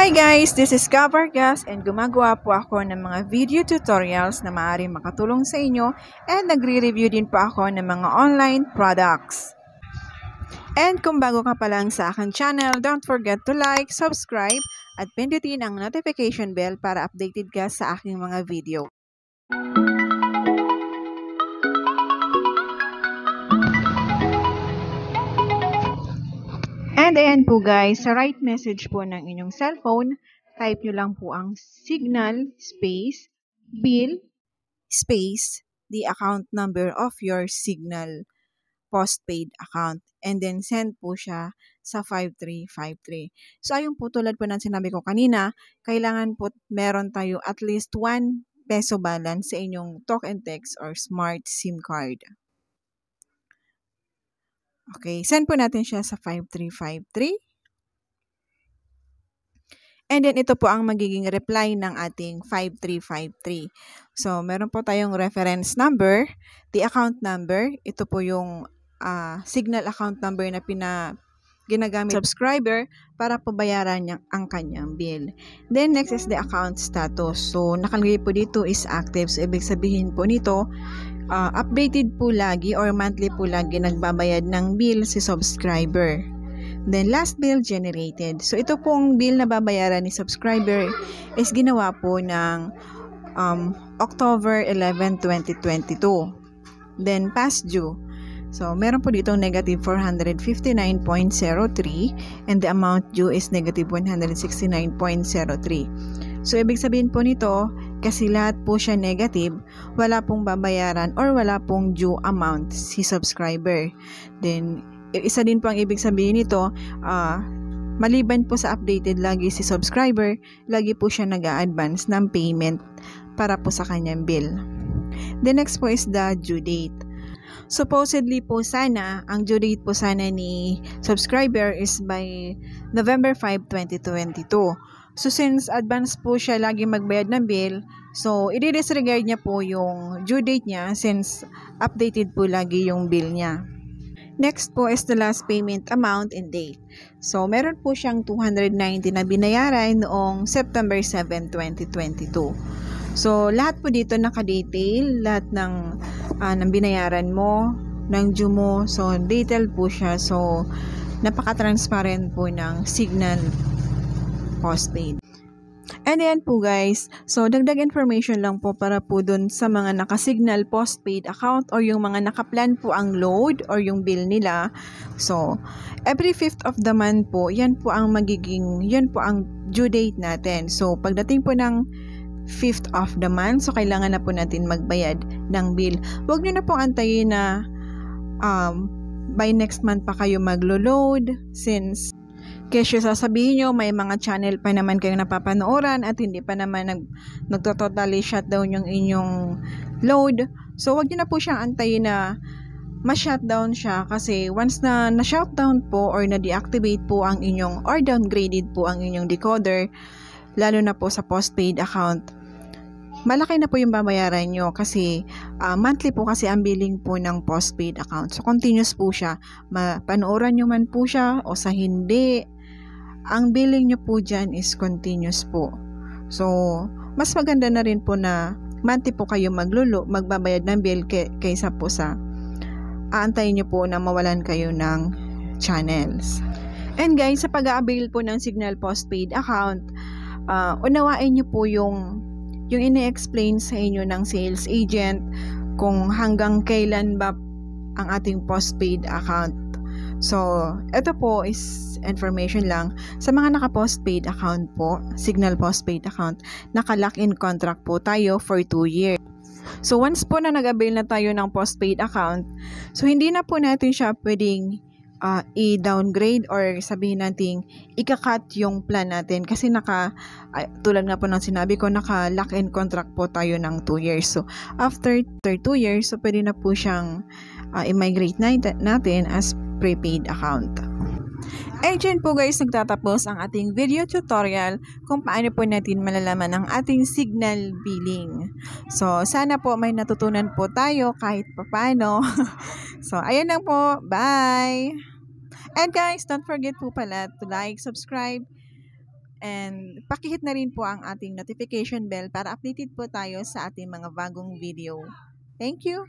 Hi guys! This is Kavargas and gumagawa po ako ng mga video tutorials na maaaring makatulong sa inyo and nagre-review din po ako ng mga online products. And kung bago ka pa lang sa aking channel, don't forget to like, subscribe, at pindutin ang notification bell para updated ka sa aking mga video. And ayan po guys, sa right message po ng inyong cellphone, type nyo lang po ang signal space bill space the account number of your Signal postpaid account and then send po siya sa 5353. So ayun po, tulad po ng sinabi ko kanina, kailangan po meron tayo at least 1 peso balance sa inyong talk and text or smart SIM card. Okay, send po natin siya sa 5353. And then ito po ang magiging reply ng ating 5353. So meron po tayong reference number, the account number, ito po yung Signal account number na ginagamit subscriber para po bayaran niya ang kanyang bill. Then next is the account status. So nakalagay po dito is active. So ibig sabihin po nito, updated po lagi or monthly po lagi nagbabayad ng bill si subscriber. Then last bill generated. So ito pong bill na babayaran ni subscriber is ginawa po ng October 11, 2022. Then past due. So meron po ditong negative 459.03 and the amount due is negative 169.03. So ibig sabihin po nito, kasi lahat po siya negative, wala pong babayaran or wala pong due amount si subscriber. Then isa din po ang ibig sabihin nito, maliban po sa updated lagi si subscriber, lagi po siya nag-a-advance ng payment para po sa kanyang bill. The next po is the due date. Supposedly po sana, ang due date po sana ni subscriber is by November 5, 2022. So since advance po siya lagi magbayad ng bill, so i-disregard niya po yung due date niya since updated po lagi yung bill niya. Next po is the last payment amount and date. So, meron po siyang 290 na binayaran noong September 7, 2022. So, lahat po dito naka-detail, lahat ng binayaran mo, ng due mo. So, detail po siya. So, napaka-transparent po ng Signal postpaid. And ayan po guys, so dagdag information lang po para po dun sa mga naka-Signal postpaid account or yung mga nakaplan po ang load or yung bill nila. So, every 5th of the month po, yan po ang due date natin. So, pagdating po ng 5th of the month, so kailangan na po natin magbayad ng bill. Huwag nyo na po antayin na by next month pa kayo maglo-load since kesyo sasabihin nyo, may mga channel pa naman kayong napapanooran at hindi pa naman nagtotally shutdown yung inyong load. So, wag nyo na po siyang antayin na ma-shutdown siya kasi once na na-shutdown po or na-deactivate po ang inyong or downgraded po ang inyong decoder, lalo na po sa postpaid account, malaki na po yung babayaran nyo kasi monthly po kasi ang billing po ng postpaid account. So, continuous po siya. Mapanooran nyo man po siya o sa hindi, ang billing nyo po dyan is continuous po. So, mas maganda na rin po na monthly po kayo magbabayad ng bill kaysa po sa aantayin nyo po na mawalan kayo ng channels. And guys, sa pag-a-avail po ng Signal postpaid account, unawain nyo po yung ine-explain sa inyo ng sales agent kung hanggang kailan ba ang ating postpaid account. So, ito po is information lang. Sa mga naka-postpaid account po, Signal postpaid account, naka-lock-in contract po tayo for 2 years. So, once po na nag-avail na tayo ng postpaid account, so hindi na po natin siya pwedeng i-downgrade or sabihin natin ika-cut yung plan natin kasi tulad nga po ng sinabi ko, naka-lock-in contract po tayo ng 2 years. So, after 2 years, so pwede na po siyang i-migrate natin as prepaid account. And dyan po guys, nagtatapos ang ating video tutorial kung paano po natin malalaman ang ating Signal billing. So, sana po may natutunan po tayo kahit papaano. So, ayan lang po. Bye! And guys, don't forget po pala to like, subscribe, And pakihit na rin po ang ating notification bell para updated po tayo sa ating mga bagong video. Thank you!